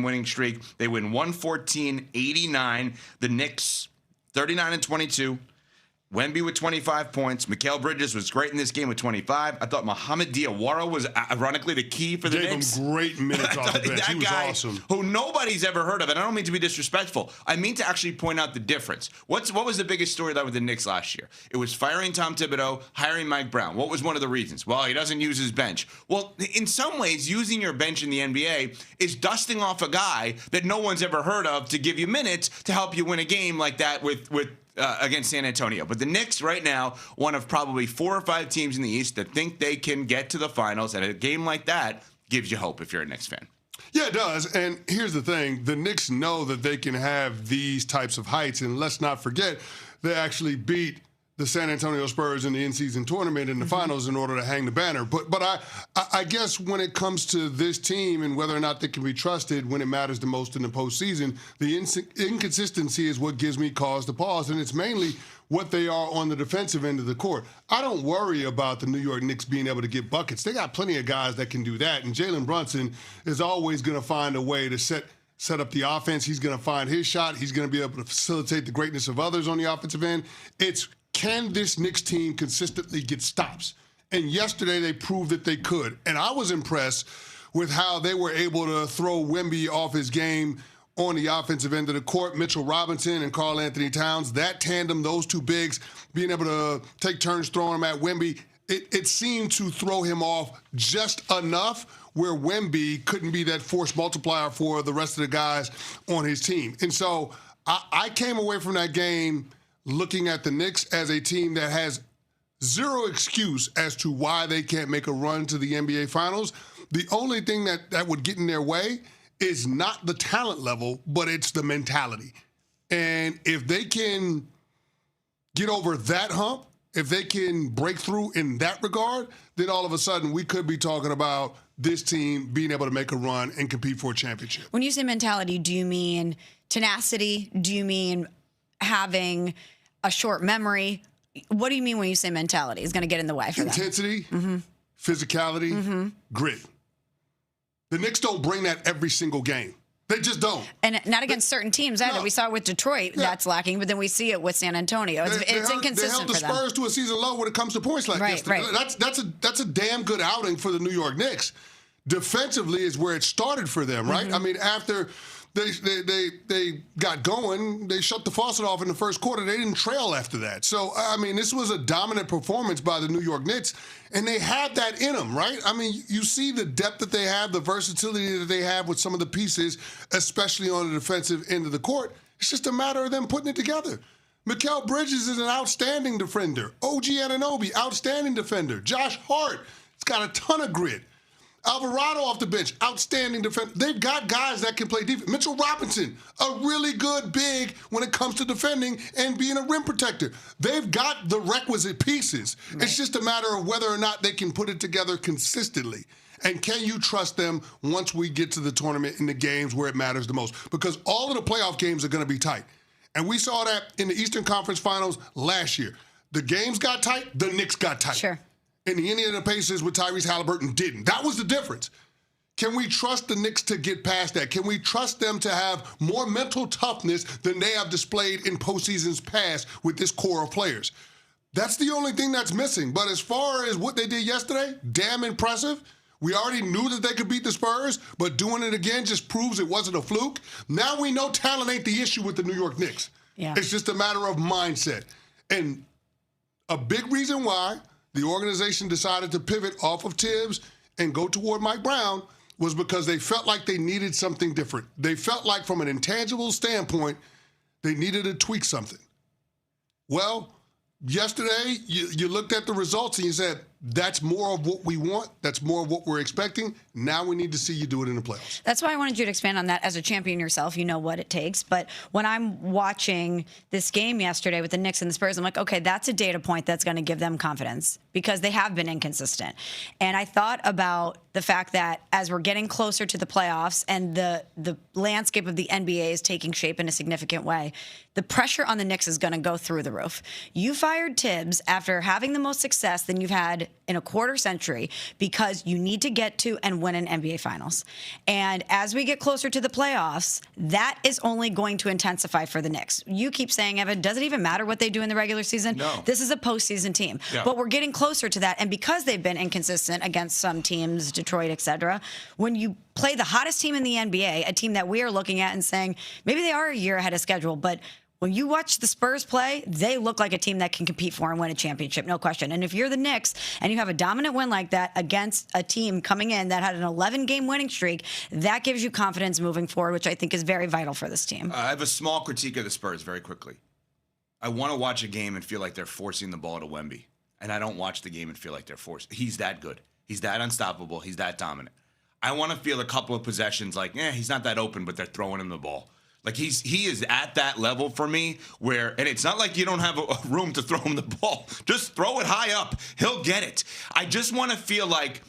winning streak. They win 114-89. The Knicks 39-22. Wemby with 25 points. Mikal Bridges was great in this game with 25. I thought Mohamed Diawara was ironically the key for the Knicks. Gave him great minutes off the bench. He was awesome. Who nobody's ever heard of, and I don't mean to be disrespectful. I mean to actually point out the difference. What was the biggest storyline with the Knicks last year? It was firing Tom Thibodeau, hiring Mike Brown. What was one of the reasons? Well, he doesn't use his bench. Well, in some ways, using your bench in the NBA is dusting off a guy that no one's ever heard of to give you minutes to help you win a game like that with against San Antonio. But the Knicks right now, one of probably 4 or 5 teams in the East that think they can get to the finals, and a game like that gives you hope if you're a Knicks fan. Yeah, it does. And here's the thing. The Knicks know that they can have these types of heights, and let's not forget they actually beat the San Antonio Spurs in the in-season tournament in the finals in order to hang the banner. But I guess when it comes to this team and whether or not they can be trusted when it matters the most in the postseason, the inconsistency is what gives me cause to pause, and it's mainly what they are on the defensive end of the court. I don't worry about the New York Knicks being able to get buckets. They got plenty of guys that can do that, and Jalen Brunson is always going to find a way to set up the offense. He's going to find his shot. He's going to be able to facilitate the greatness of others on the offensive end. Can this Knicks team consistently get stops? And yesterday they proved that they could. And I was impressed with how they were able to throw Wemby off his game on the offensive end of the court. Mitchell Robinson and Karl Anthony Towns, that tandem, those two bigs, being able to take turns throwing them at Wemby, it seemed to throw him off just enough where Wemby couldn't be that force multiplier for the rest of the guys on his team. And so I came away from that game looking at the Knicks as a team that has zero excuse as to why they can't make a run to the NBA Finals. The only thing that would get in their way is not the talent level, but it's the mentality. And if they can get over that hump, if they can break through in that regard, then all of a sudden we could be talking about this team being able to make a run and compete for a championship. When you say mentality, do you mean tenacity? Do you mean having a short memory? What do you mean when you say mentality is going to get in the way for that? Intensity, physicality, grit. The Knicks don't bring that every single game. They just don't. And not against certain teams either. No. We saw it with Detroit, that's lacking, but then we see it with San Antonio. It's inconsistent they held the for them. Spurs to a season low when it comes to points like this. Right. That's a damn good outing for the New York Knicks. Defensively is where it started for them, right? I mean, after they got going, they shut the faucet off in the first quarter. They didn't trail after that. So, I mean, this was a dominant performance by the New York Knicks, and they had that in them, right? I mean, you see the depth that they have, the versatility that they have with some of the pieces, especially on the defensive end of the court. It's just a matter of them putting it together. Mikal Bridges is an outstanding defender. OG Anunoby, outstanding defender. Josh Hart has got a ton of grit. Alvarado off the bench, outstanding defender. They've got guys that can play defense. Mitchell Robinson, a really good big when it comes to defending and being a rim protector. They've got the requisite pieces. Right. It's just a matter of whether or not they can put it together consistently. And can you trust them once we get to the tournament in the games where it matters the most? Because all of the playoff games are going to be tight. And we saw that in the Eastern Conference Finals last year. The games got tight, the Knicks got tight. Sure. And the Indiana Pacers with Tyrese Halliburton didn't. That was the difference. Can we trust the Knicks to get past that? Can we trust them to have more mental toughness than they have displayed in postseasons past with this core of players? That's the only thing that's missing. But as far as what they did yesterday, damn impressive. We already knew that they could beat the Spurs, but doing it again just proves it wasn't a fluke. Now we know talent ain't the issue with the New York Knicks. Yeah. It's just a matter of mindset. And a big reason why the organization decided to pivot off of Tibbs and go toward Mike Brown was because they felt like they needed something different. They felt like from an intangible standpoint, they needed to tweak something. Well, yesterday, you looked at the results and you said, that's more of what we want. That's more of what we're expecting. Now we need to see you do it in the playoffs. That's why I wanted you to expand on that. As a champion yourself, you know what it takes. But when I'm watching this game yesterday with the Knicks and the Spurs, I'm like, okay, that's a data point that's going to give them confidence because they have been inconsistent. And I thought about the fact that as we're getting closer to the playoffs and the landscape of the NBA is taking shape in a significant way, the pressure on the Knicks is going to go through the roof. You fired Tibbs after having the most success than you've had in a quarter century because you need to get to and win an NBA Finals. And as we get closer to the playoffs, that is only going to intensify for the Knicks. You keep saying, Evan, does it even matter what they do in the regular season? No. This is a postseason team. Yeah. But we're getting closer to that. And because they've been inconsistent against some teams, Detroit, et cetera, when you play the hottest team in the NBA, a team that we are looking at and saying, maybe they are a year ahead of schedule, but when you watch the Spurs play, they look like a team that can compete for and win a championship, no question. And if you're the Knicks and you have a dominant win like that against a team coming in that had an 11-game winning streak, that gives you confidence moving forward, which I think is very vital for this team. I have a small critique of the Spurs very quickly. I want to watch a game and feel like they're forcing the ball to Wemby. And I don't watch the game and feel like they're forced. He's that good. He's that unstoppable. He's that dominant. I want to feel a couple of possessions like, he's not that open, but they're throwing him the ball. Like he is at that level for me where, and it's not like you don't have a room to throw him the ball. Just throw it high up. He'll get it. I just want to feel like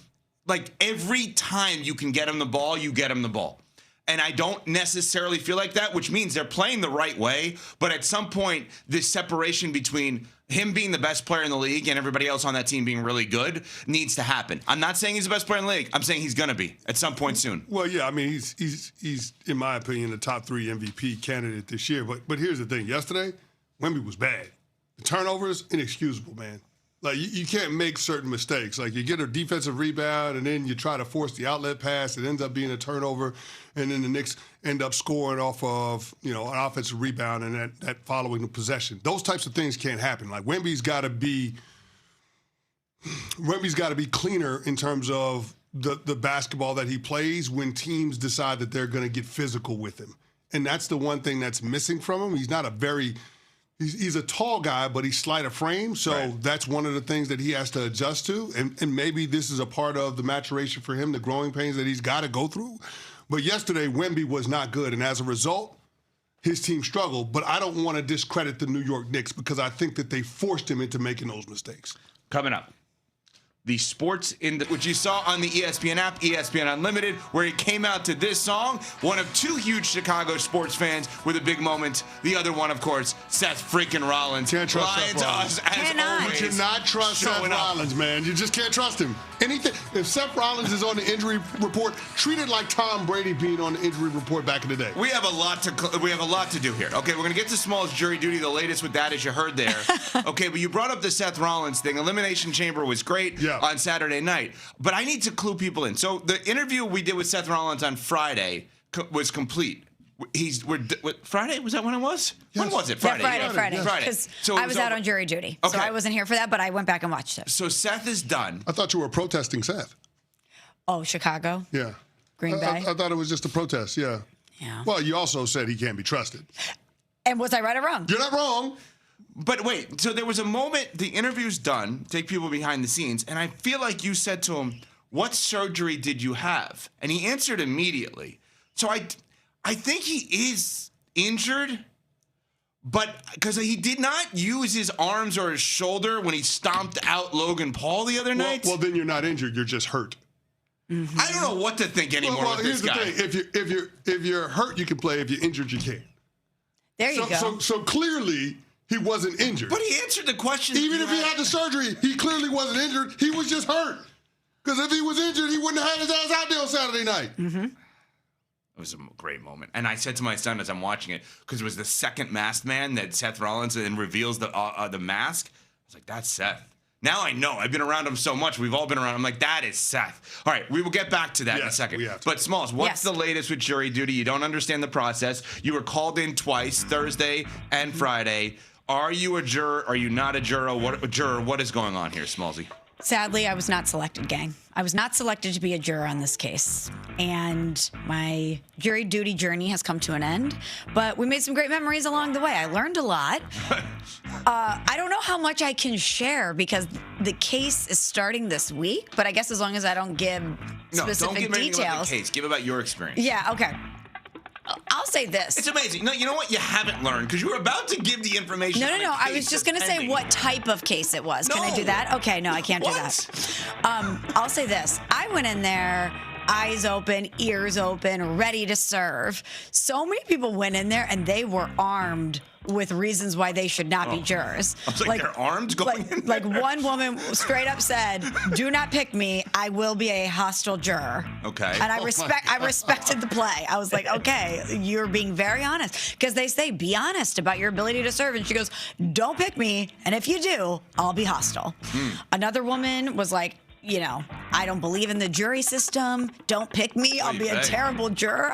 every time you can get him the ball, you get him the ball. And I don't necessarily feel like that, which means they're playing the right way. But at some point, this separation between him being the best player in the league and everybody else on that team being really good needs to happen. I'm not saying he's the best player in the league. I'm saying he's going to be at some point soon. Well, yeah, I mean, he's in my opinion, the top 3 MVP candidate this year. But here's the thing. Yesterday, Wemby was bad. The turnovers, inexcusable, man. Like, you can't make certain mistakes. Like, you get a defensive rebound, and then you try to force the outlet pass. It ends up being a turnover, and then the Knicks end up scoring off of, an offensive rebound and that following the possession. Those types of things can't happen. Like, Wemby's got to be cleaner in terms of the basketball that he plays when teams decide that they're going to get physical with him. And that's the one thing that's missing from him. He's not a very... He's a tall guy, but he's slight of frame, so right. That's one of the things that he has to adjust to, and maybe this is a part of the maturation for him, the growing pains that he's got to go through. But yesterday, Wemby was not good, and as a result, his team struggled. But I don't want to discredit the New York Knicks because I think that they forced him into making those mistakes. Coming up. The sports which you saw on the ESPN app, ESPN Unlimited, where he came out to this song. One of 2 huge Chicago sports fans with a big moment. The other one, of course, Seth freaking Rollins. Can't trust lying Seth to Rollins. us as always. You cannot trust Seth Rollins, man. You just can't trust him. Anything. If Seth Rollins is on the injury report, treat it like Tom Brady being on the injury report back in the day. We have a lot to do here. Okay, we're gonna get to Small's jury duty. The latest with that, as you heard there. Okay, but you brought up the Seth Rollins thing. Elimination Chamber was great. Yeah. On Saturday night. But I need to clue people in. So the interview we did with Seth Rollins on Friday was complete. Friday? Was that when it was? Yes. When was it? Friday. Yeah, Friday. Friday. Because So I was out on jury duty. Okay. So I wasn't here for that, but I went back and watched it. So Seth is done. I thought you were protesting Seth. Oh, Chicago? Yeah. Green Bay? I thought it was just a protest, yeah. Yeah. Well, you also said he can't be trusted. And was I right or wrong? You're not wrong. But wait, so there was a moment, the interview's done, take people behind the scenes, and I feel like you said to him, what surgery did you have? And he answered immediately. So I think he is injured, but because he did not use his arms or his shoulder when he stomped out Logan Paul the other night. Well, then you're not injured, you're just hurt. Mm-hmm. I don't know what to think anymore with this guy. Here's the thing. If you're hurt, you can play. If you're injured, you can't. There you go. So clearly, he wasn't injured. But he answered the question. Even if he had the surgery, he clearly wasn't injured. He was just hurt. Because if he was injured, he wouldn't have had his ass out there on Saturday night. Mm-hmm. It was a great moment. And I said to my son as I'm watching it, because it was the second masked man that Seth Rollins and reveals the mask. I was like, that's Seth. Now I know. I've been around him so much. We've all been around. I'm like, that is Seth. All right, we will get back to that in a second. We have to. But Smalls, what's the latest with jury duty? You don't understand the process. You were called in twice, Thursday and Friday. Are you a juror? Are you not a juror? What is going on here, Smallsy? Sadly, I was not selected, gang. I was not selected to be a juror on this case. And my jury duty journey has come to an end. But we made some great memories along the way. I learned a lot. I don't know how much I can share because the case is starting this week. But I guess as long as I don't give specific don't give anything details. about the case. Give about your experience. Yeah, okay. I'll say this. It's amazing. No, you know what? You haven't learned because you were about to give the information. No. I was just going to say what type of case it was. Can I do that? Okay, no, I can't do that. I'll say this. I went in there eyes open, ears open, ready to serve. So many people went in there and they were armed with reasons why they should not be jurors. I was like, they're armed going in Like one woman straight up said, "Do not pick me. I will be a hostile juror." Okay. And I respected the play. I was like, okay, you're being very honest. Because they say, be honest about your ability to serve. And she goes, don't pick me. And if you do, I'll be hostile. Another woman was like, I don't believe in the jury system. Don't pick me. I'll be a terrible juror.